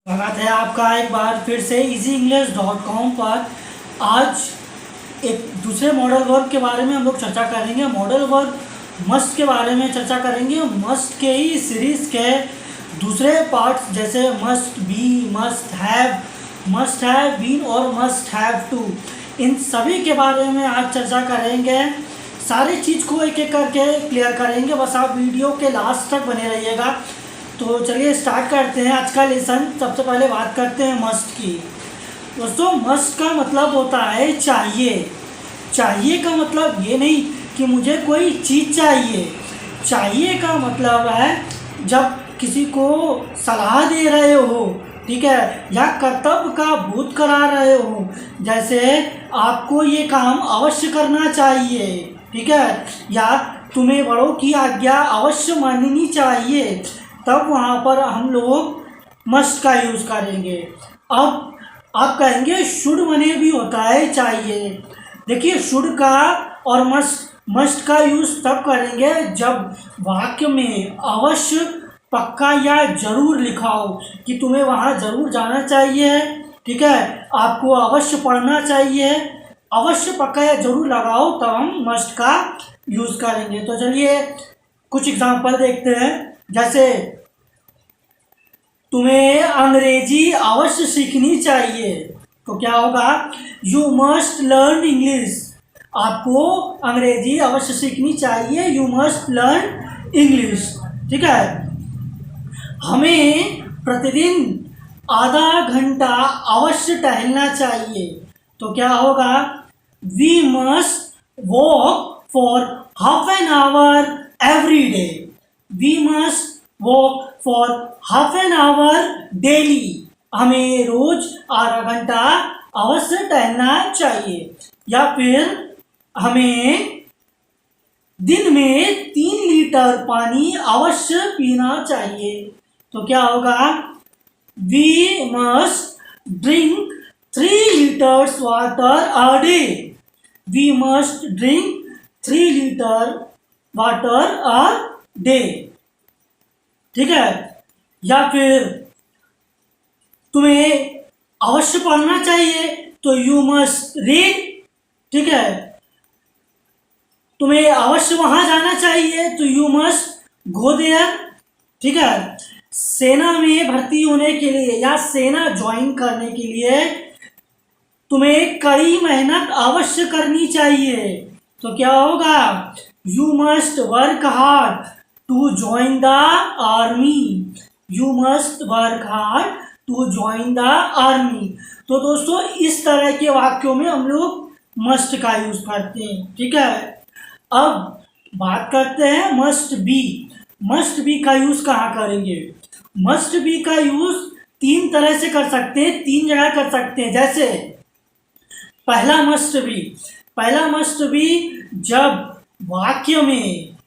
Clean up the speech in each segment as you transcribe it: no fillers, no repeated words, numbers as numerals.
स्वागत है आपका एक बार फिर से easyenglish.com पर। आज एक दूसरे मॉडल वर्ब के बारे में हम लोग चर्चा करेंगे। मॉडल वर्ब मस्ट के बारे में चर्चा करेंगे। मस्ट के ही सीरीज़ के दूसरे पार्ट्स जैसे must be, must have been और मस्ट हैव टू, इन सभी के बारे में आज चर्चा करेंगे। सारी चीज़ को एक एक करके क्लियर करेंगे, बस आप वीडियो के लास्ट तक बने रहिएगा। तो चलिए स्टार्ट करते हैं आज का लेसन। सबसे पहले बात करते हैं मस्ट की। दोस्तों, मस्ट का मतलब होता है चाहिए। चाहिए का मतलब ये नहीं कि मुझे कोई चीज़ चाहिए। चाहिए का मतलब है जब किसी को सलाह दे रहे हो, ठीक है, या कर्तव्य का बोध करा रहे हो, जैसे आपको ये काम अवश्य करना चाहिए, ठीक है, या तुम्हें बड़ों की आज्ञा अवश्य माननी चाहिए, तब वहाँ पर हम लोग मस्ट का यूज़ करेंगे। अब आप कहेंगे शुड मने भी होता है चाहिए। देखिए, शुड का और मस्ट का यूज़ तब करेंगे जब वाक्य में अवश्य, पक्का या जरूर लिखा हो कि तुम्हें वहाँ जरूर जाना चाहिए, ठीक है, आपको अवश्य पढ़ना चाहिए। अवश्य, पक्का या जरूर लगाओ तब हम मस्ट का यूज़ करेंगे। तो चलिए कुछ एग्जांपल देखते हैं। जैसे तुम्हें अंग्रेजी अवश्य सीखनी चाहिए, तो क्या होगा? You must learn English. आपको अंग्रेजी अवश्य सीखनी चाहिए, यू मस्ट लर्न इंग्लिश, ठीक है। हमें प्रतिदिन आधा घंटा अवश्य टहलना चाहिए, तो क्या होगा? We must walk for half an hour every day. We must walk for half an hour daily. हमें रोज आधा घंटा अवश्य टहलना चाहिए। या फिर हमें दिन में 3 लीटर पानी अवश्य पीना चाहिए, तो क्या होगा? We must drink 3 litres water a day. We must drink 3 litre water a day, ठीक है। या फिर तुम्हें अवश्य पढ़ना चाहिए, तो यू मस्ट रीड, ठीक है। तुम्हें अवश्य वहां जाना चाहिए, तो यू मस्ट गो देयर, ठीक है। सेना में भर्ती होने के लिए या सेना ज्वाइन करने के लिए तुम्हें कड़ी मेहनत अवश्य करनी चाहिए, तो क्या होगा? You must work hard to join the army. You must work hard to join the army. तो दोस्तों, इस तरह के वाक्यों में हम लोग मस्ट का यूज करते हैं, ठीक है। अब बात करते हैं मस्ट बी। मस्ट बी का यूज कहाँ करेंगे? मस्ट बी का यूज 3 तरह से कर सकते हैं, 3 जगह कर सकते हैं। जैसे पहला मस्ट बी जब वाक्य में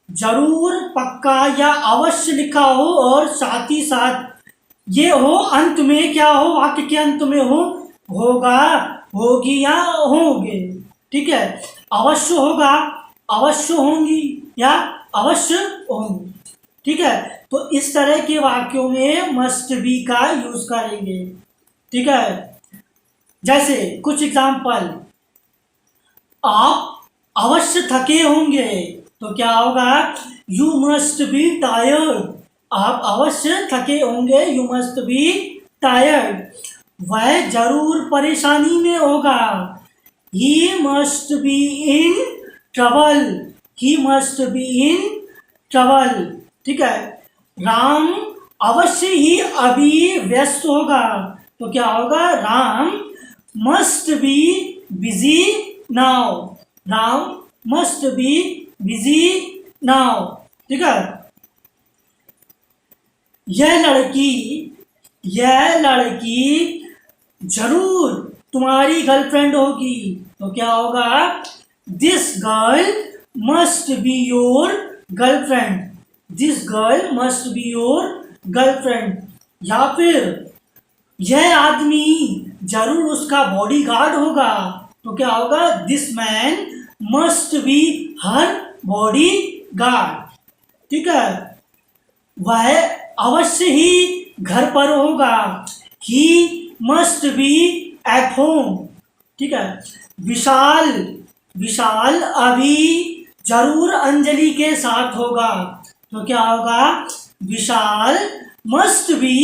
जरूर, पक्का या अवश्य लिखा हो और साथ ही साथ ये हो अंत में, क्या हो? वाक्य के अंत में हो, होगा, होगी या होंगे, ठीक है। अवश्य होगा, अवश्य होंगी या अवश्य होंगी, ठीक है। तो इस तरह के वाक्यों में मस्ट बी का यूज करेंगे, ठीक है। जैसे कुछ एग्जाम्पल, आप अवश्य थके होंगे, तो क्या होगा? You must be tired. आप अवश्य थके होंगे, यू मस्ट बी टायर्ड। वह जरूर परेशानी में होगा, he must be in trouble. He must be in trouble, ठीक है। राम अवश्य ही अभी व्यस्त होगा, तो क्या होगा? Ram must be busy now. Ram must be busy now, ठीक है। यह लड़की जरूर तुम्हारी गर्लफ्रेंड होगी, तो क्या होगा? This girl must be your girlfriend. This girl must be your girlfriend. या फिर यह आदमी जरूर उसका बॉडीगार्ड होगा, तो क्या होगा? This man must be her bodyguard, ठीक है। वह अवश्य ही घर पर होगा, he must be at home. ठीक है। विशाल, विशाल अभी जरूर अंजलि के साथ होगा। तो क्या होगा, Vishal must be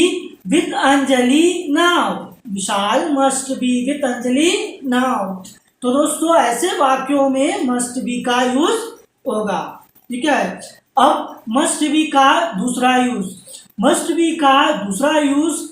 with Anjali now, Vishal must be with Anjali now. तो दोस्तों ऐसे वाक्यों में मस्ट बी का यूज होगा। ठीक है। अब मस्ट बी का दूसरा यूज, मस्ट बी का दूसरा यूज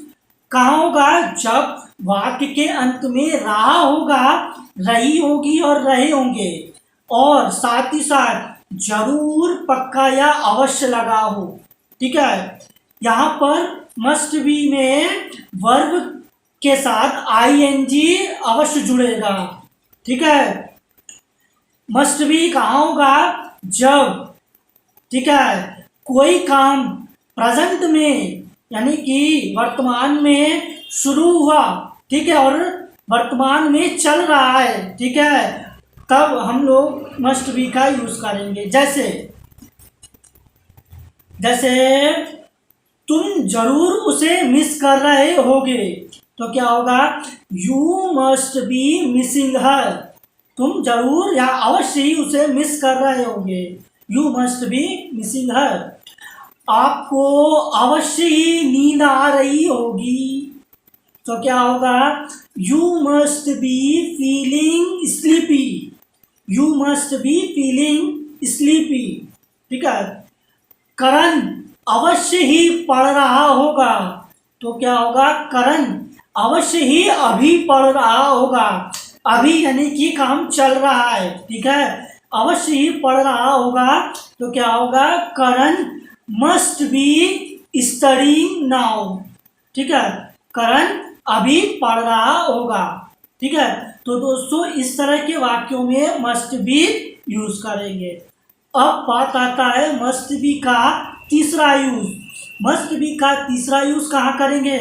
कहाँ होगा, जब वाक्य के अंत में रहा होगा, रही होगी और रहे होंगे, और साथ ही साथ जरूर, पक्का या अवश्य लगा हो। ठीक है। यहाँ पर मस्ट बी में वर्ब के साथ आईएनजी अवश्य जुड़ेगा। ठीक है। मस्ट बी कहाँ होगा, जब, ठीक है, कोई काम प्रेजेंट में यानी कि वर्तमान में शुरू हुआ, ठीक है, और वर्तमान में चल रहा है, ठीक है, तब हम लोग मस्ट बी का यूज करेंगे। जैसे जैसे तुम जरूर उसे मिस कर रहे होगे, तो क्या होगा, यू मस्ट बी मिसिंग हर। तुम जरूर या अवश्य ही उसे मिस कर रहे होंगे, यू मस्ट बी मिसिंग हर। आपको अवश्य ही नींद आ रही होगी, तो क्या होगा, you must be feeling sleepy, you must be feeling sleepy. ठीक है। करण अवश्य ही पढ़ रहा होगा, तो क्या होगा, करण अवश्य ही अभी पढ़ रहा होगा, अभी यानी कि काम चल रहा है। ठीक है। अवश्य ही पढ़ रहा होगा, तो क्या होगा, करण मस्ट बी स्टडीइंग नाउ। ठीक है। करण अभी पढ़ रहा होगा। ठीक है। तो दोस्तों इस तरह के वाक्यों में मस्ट बी यूज करेंगे। अब बात आता है मस्ट बी का तीसरा यूज। मस्ट बी का तीसरा यूज कहाँ करेंगे,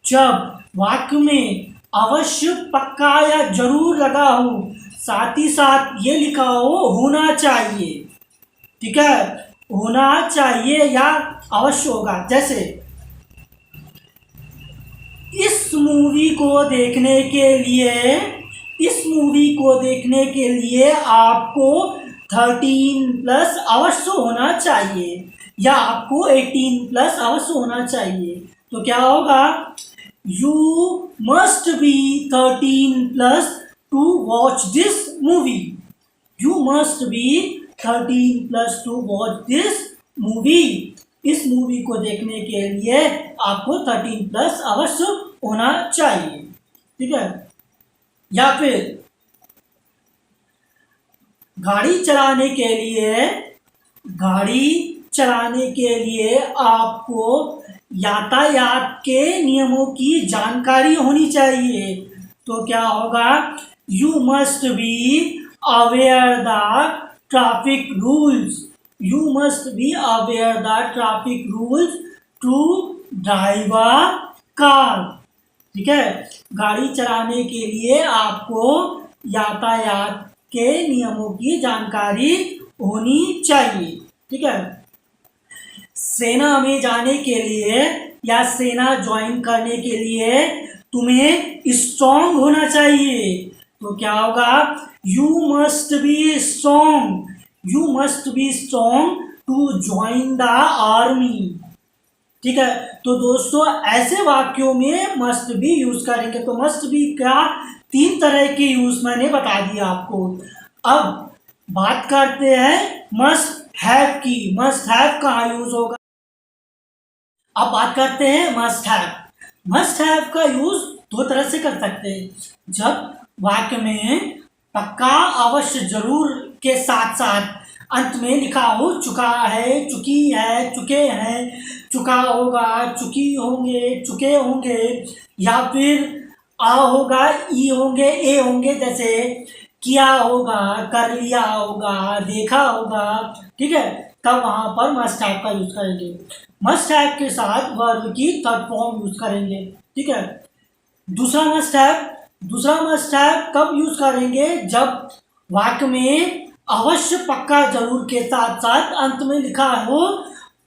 जब वाक्य में अवश्य, पक्का या जरूर लगा हो, साथ ही साथ ये लिखा हो होना चाहिए। ठीक है। होना चाहिए या अवश्य होगा। जैसे इस मूवी को देखने के लिए, इस मूवी को देखने के लिए आपको 13+ अवश्य होना चाहिए, या आपको 18+ अवश्य होना चाहिए। तो क्या होगा, you must be 13+ to watch this movie, you must be 13+ to watch this movie. इस मूवी को देखने के लिए आपको 13+ अवश्य होना चाहिए। ठीक है। या फिर गाड़ी चलाने के लिए, गाड़ी चलाने के लिए आपको यातायात के नियमों की जानकारी होनी चाहिए, तो क्या होगा, you must be aware the traffic rules, you must be aware the traffic rules to drive a car. ठीक है। गाड़ी चलाने के लिए आपको यातायात के नियमों की जानकारी होनी चाहिए। ठीक है। सेना में जाने के लिए या सेना ज्वाइन करने के लिए तुम्हें स्ट्रांग होना चाहिए, तो क्या होगा, you must be strong, you must be strong to join the army. ठीक है। तो दोस्तों ऐसे वाक्यों में मस्ट बी यूज करेंगे। तो मस्ट बी का 3 तरह के यूज मैंने बता दिया आपको। अब बात करते हैं मस्ट हैव की। मस्ट हैव कहाँ यूज होगा, अब बात करते हैं मस्ट हैव। मस्ट हैव का यूज 2 तरह से कर सकते हैं, जब वाक्य में पक्का, अवश्य, जरूर के साथ साथ अंत में लिखा हो चुका है, चुकी है, चुके हैं, चुका होगा, चुकी होंगे, चुके होंगे, या फिर आ होगा, ई होंगे, ए होंगे, जैसे किया होगा, कर लिया होगा, देखा होगा। ठीक है। तब वहां पर मस्ट हैव का यूज करेंगे। मस्ट हैव के साथ वर्ब की 3rd फॉर्म यूज करेंगे। ठीक है। दूसरा मस्ट हैव कब यूज करेंगे, जब वाक्य में अवश्य, पक्का, जरूर के साथ साथ अंत में लिखा हो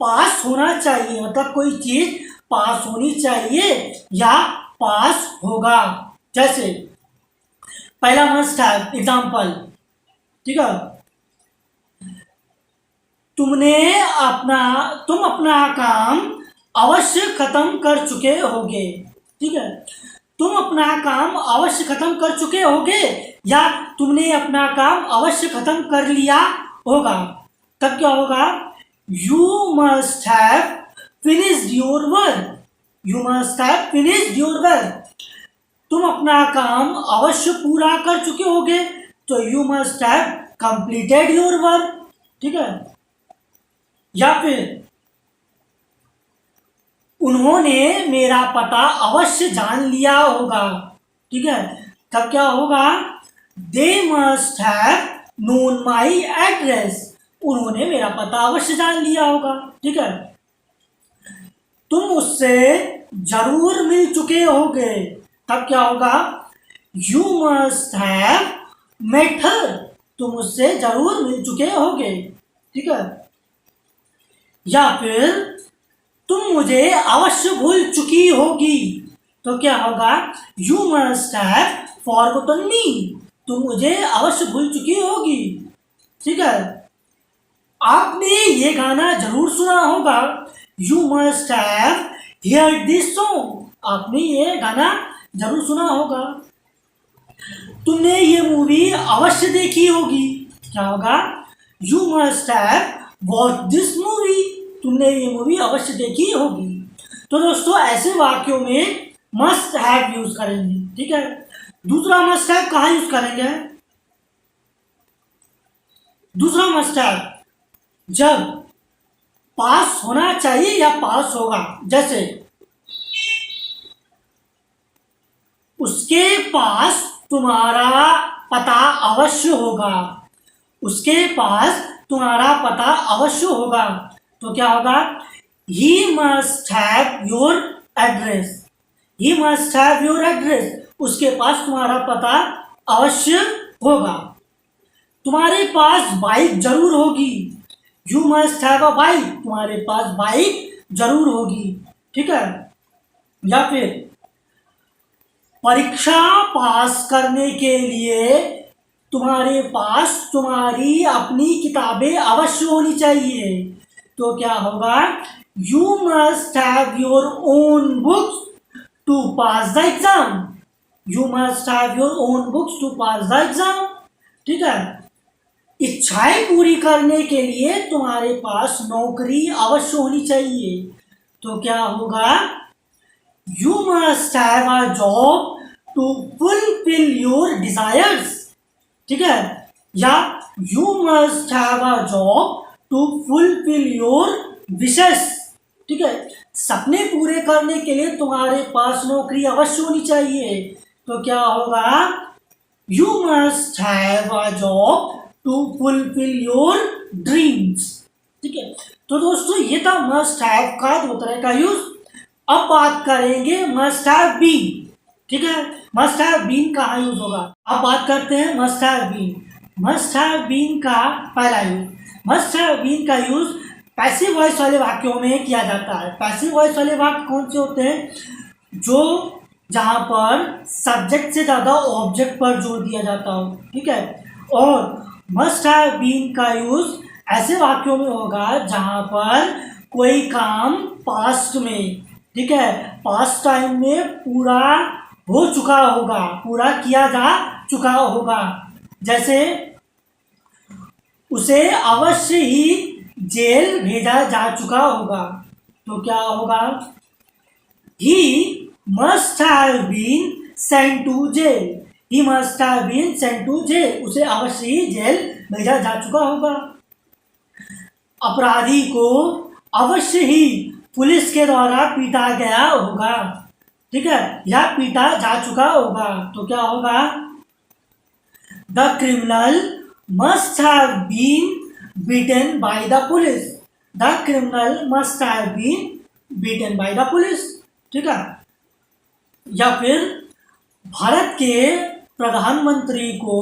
पास होना चाहिए, मतलब कोई चीज पास होनी चाहिए या पास होगा। जैसे पहला मस्ट हैव एग्जाम्पल, ठीक है, तुम अपना काम अवश्य खत्म कर चुके होगे, ठीक है, तुम अपना काम अवश्य खत्म कर चुके होगे या तुमने अपना काम अवश्य खत्म कर लिया होगा। तब क्या होगा, you must have finished your work, you must have finished your work, तुम अपना काम अवश्य पूरा कर चुके होगे तो you must have completed your work, ठीक है। या फिर उन्होंने मेरा पता अवश्य जान लिया होगा, ठीक है, तब क्या होगा, they must have known my address, उन्होंने मेरा पता अवश्य जान लिया होगा, ठीक है। तुम उससे जरूर मिल चुके होगे, तब क्या होगा, you must have met her, तुम उससे जरूर मिल चुके होगे, ठीक है। या फिर तुम मुझे अवश्य भूल चुकी होगी, तो क्या होगा, यू मस्ट हैव फॉरगॉटन मी, तुम मुझे अवश्य भूल चुकी होगी, ठीक है। आपने ये गाना जरूर सुना होगा, you must have heard this song, आपने ये गाना जरूर सुना होगा। तुमने ये मूवी अवश्य देखी होगी, क्या होगा, you must have watch this movie, तुमने ये मूवी अवश्य देखी होगी। तो दोस्तों ऐसे वाक्यों में मस्ट हैव यूज करेंगे, ठीक है। दूसरा मस्ट हैव कहाँ यूज करेंगे, दूसरा मस्ट हैव जब पास होना चाहिए या पास होगा। जैसे उसके पास तुम्हारा पता अवश्य होगा, उसके पास तुम्हारा पता अवश्य होगा, तो क्या होगा, he must have your address, he must have your address, उसके पास तुम्हारा पता अवश्य होगा। तुम्हारे पास बाइक जरूर होगी, you must have a bike, तुम्हारे पास बाइक जरूर होगी, ठीक है। या फिर परीक्षा पास करने के लिए तुम्हारे पास तुम्हारी अपनी किताबें अवश्य होनी चाहिए, तो क्या होगा, you must have your own books to pass the exam, you must have your own books to pass the exam, ठीक है। इच्छाएं पूरी करने के लिए तुम्हारे पास नौकरी अवश्य होनी चाहिए, तो क्या होगा, you must have a job to fulfil your desires, ठीक है, या you must have a job to fulfil your wishes, ठीक है। सपने पूरे करने के लिए तुम्हारे पास नौकरी अवश्य होनी चाहिए, तो क्या होगा, you must have a job to fulfil your dreams, ठीक है। तो दोस्तों ये था मस्ट हैव का दो तरह का यूज। अब बात करेंगे मस्ट हैव बीन, ठीक है, मस्ट हैव बीन कहाँ यूज होगा। अब बात करते हैं must have been. Must have been का पहला यूज, मस्ट हैव बीन का यूज पैसिव वॉइस वाले वाक्यों में किया जाता है। पैसिव वॉइस वाले वाक्य कौन से होते हैं, जो जहाँ पर सब्जेक्ट से ज़्यादा ऑब्जेक्ट पर जोर दिया जाता हो, ठीक है। और मस्ट हैव बीन का यूज ऐसे वाक्यों में होगा जहाँ पर कोई काम पास्ट में, ठीक है, पास्ट टाइम में पूरा हो चुका होगा, पूरा किया जा चुका होगा। जैसे उसे अवश्य ही जेल भेजा जा चुका होगा, तो क्या होगा, he must have been sent to jail, he must have been sent to jail, उसे अवश्य ही जेल भेजा जा चुका होगा। अपराधी को अवश्य ही पुलिस के द्वारा पीटा गया होगा, ठीक है, या पीटा जा चुका होगा, तो क्या होगा, the criminal must have been beaten by the police, the criminal must have been beaten by the police, ठीक है। या फिर भारत के प्रधानमंत्री को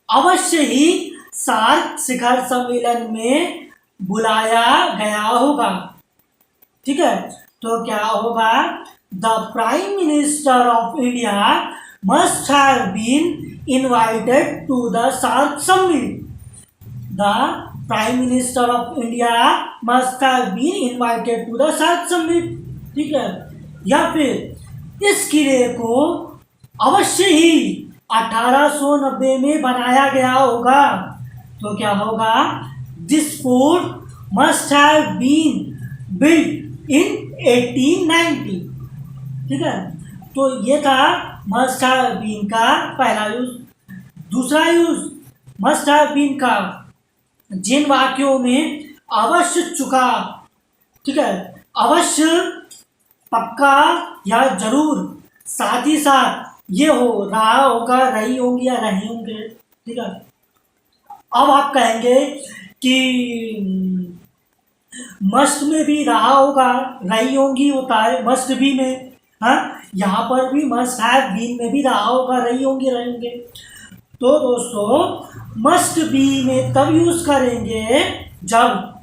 अवश्य ही सार्क शिखर सम्मेलन में बुलाया गया होगा, ठीक है। तो क्या होगा, the prime minister of India must have been invited to the SAARC summit. The prime minister of India must have been invited to the SAARC summit. ठीक है, या फिर इस किले को अवश्य ही 1890 में बनाया गया होगा। तो क्या होगा, this fort must have been built in 1890। ठीक है, तो ये था मस्ट हैव बीन का पहला यूज। दूसरा यूज मस्ट हैव बीन का जिन वाक्यों में अवश्य चुका, ठीक है, अवश्य, पक्का या जरूर, साथ ही साथ ये हो रहा होगा, रही होंगी या रही होंगे। ठीक है, अब आप कहेंगे कि मस्ट में भी रहा होगा, रही होंगी होता है मस्ट बी में, हाँ, यहाँ पर भी मस्ट हैव बीन में भी रहा होगा, रही होंगी, रहे होंगे। तो दोस्तों मस्ट बी में तब यूज करेंगे जब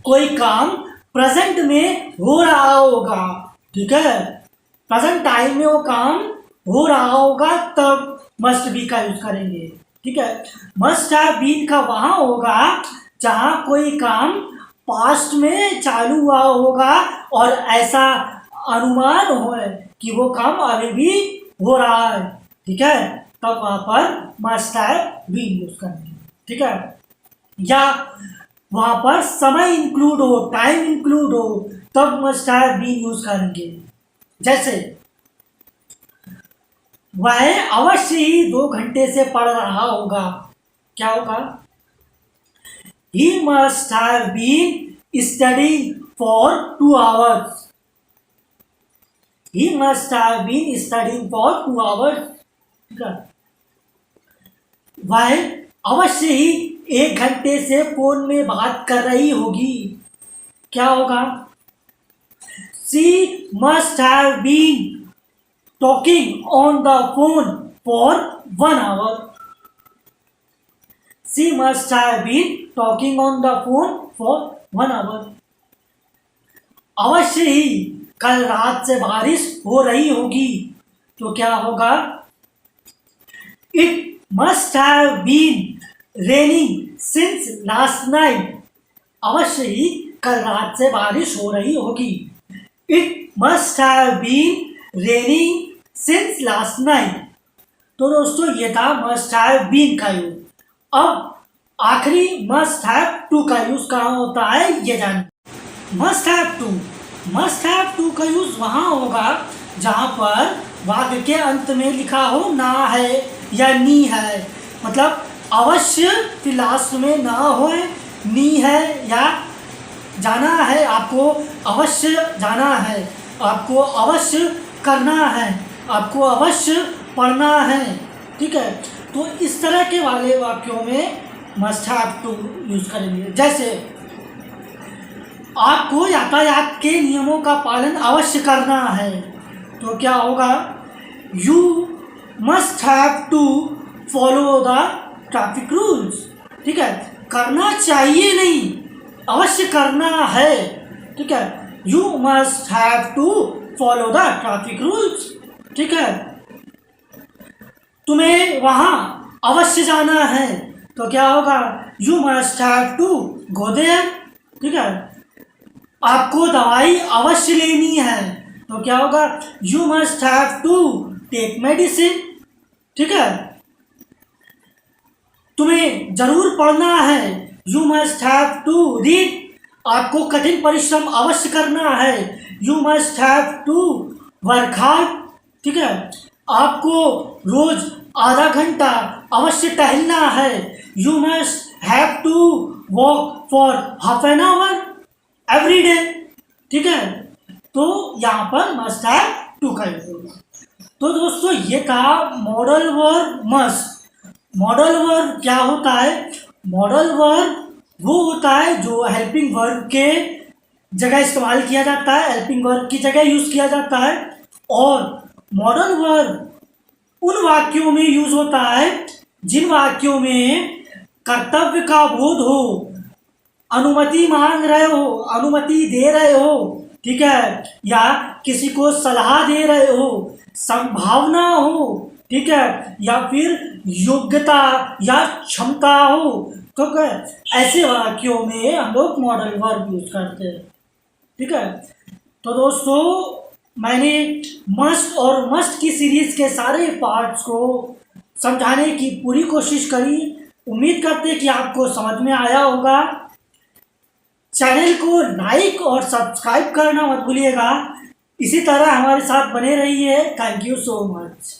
कोई काम प्रेजेंट में हो रहा होगा। ठीक है, प्रेजेंट टाइम में वो काम हो रहा होगा तब मस्ट बी का यूज करेंगे। ठीक है, मस्ट हैव बीन का वहां होगा जहां कोई काम पास्ट में चालू हुआ होगा और ऐसा अनुमान हो कि वो काम अभी भी हो रहा है। ठीक है, तब वहां पर मस्ट हैव बीन यूज करेंगे। ठीक है, या वहां पर समय इंक्लूड हो, टाइम इंक्लूड हो, तब मस्ट हैव बीन यूज करेंगे। जैसे वह अवश्य ही 2 घंटे से पढ़ रहा होगा, क्या होगा, he must have been studying for 2 hours. He must have been studying for 2 hours. वह अवश्य ही 1 घंटे से फोन में बात कर रही होगी, क्या होगा, she must have been talking on the phone for 1 hour. She must have been talking on the phone for 1 hour. अवश्य ही कल रात से बारिश हो रही होगी, तो क्या होगा, It must have been raining since last night. अवश्य ही कल रात से बारिश हो रही होगी। It must have been raining since last night. तो दोस्तों ये था must have been का यूज। अब आखिरी must have to का यूज कहाँ होता है ये जानिए। must have to का यूज वहां होगा जहां पर वाक्य के अंत में लिखा हो ना है या नी है, मतलब अवश्य फिर लास्ट में ना हो, नी है, या जाना है, आपको अवश्य जाना है, आपको अवश्य करना है, आपको अवश्य पढ़ना है। ठीक है, तो इस तरह के वाले वाक्यों में मस्ट हैव टू यूज करेंगे। जैसे आपको यातायात के नियमों का पालन अवश्य करना है, तो क्या होगा, you must have to follow the traffic rules. ठीक है, करना चाहिए नहीं, अवश्य करना है। ठीक है, you must have to follow the traffic rules. ठीक है, तुम्हें वहां अवश्य जाना है, तो क्या होगा, you must have to go there. ठीक है, आपको दवाई अवश्य लेनी है, तो क्या होगा, you must have to take medicine. ठीक है, तुम्हें जरूर पढ़ना है, you must have to read. आपको कठिन परिश्रम अवश्य करना है, you must have to work hard. ठीक है, आपको रोज आधा घंटा अवश्य टहलना है, you must have to walk for half an hour every day. ठीक है, तो यहाँ पर मस्ट हैव टू का यूज होगा। तो दोस्तों ये था model verb must. Modal verb क्या होता है, मॉडल वर्ब वो होता है जो हेल्पिंग वर्ब के जगह इस्तेमाल किया जाता है, हेल्पिंग वर्ब की जगह यूज किया जाता है। और मॉडल वर्ब उन वाक्यों में यूज होता है जिन वाक्यों में कर्तव्य का बोध हो, अनुमति मांग रहे हो, अनुमति दे रहे हो, ठीक है, या किसी को सलाह दे रहे हो, संभावना हो, ठीक है, या फिर योग्यता या क्षमता हो, तो ऐसे वाक्यों में हम लोग मॉडल वर्ब यूज करते हैं। ठीक है, तो दोस्तों मैंने मस्ट और मस्ट की सीरीज के सारे पार्ट्स को समझाने की पूरी कोशिश करी। उम्मीद करते हैं कि आपको समझ में आया होगा। चैनल को लाइक और सब्सक्राइब करना मत भूलिएगा। इसी तरह हमारे साथ बने रहिए। Thank you so much.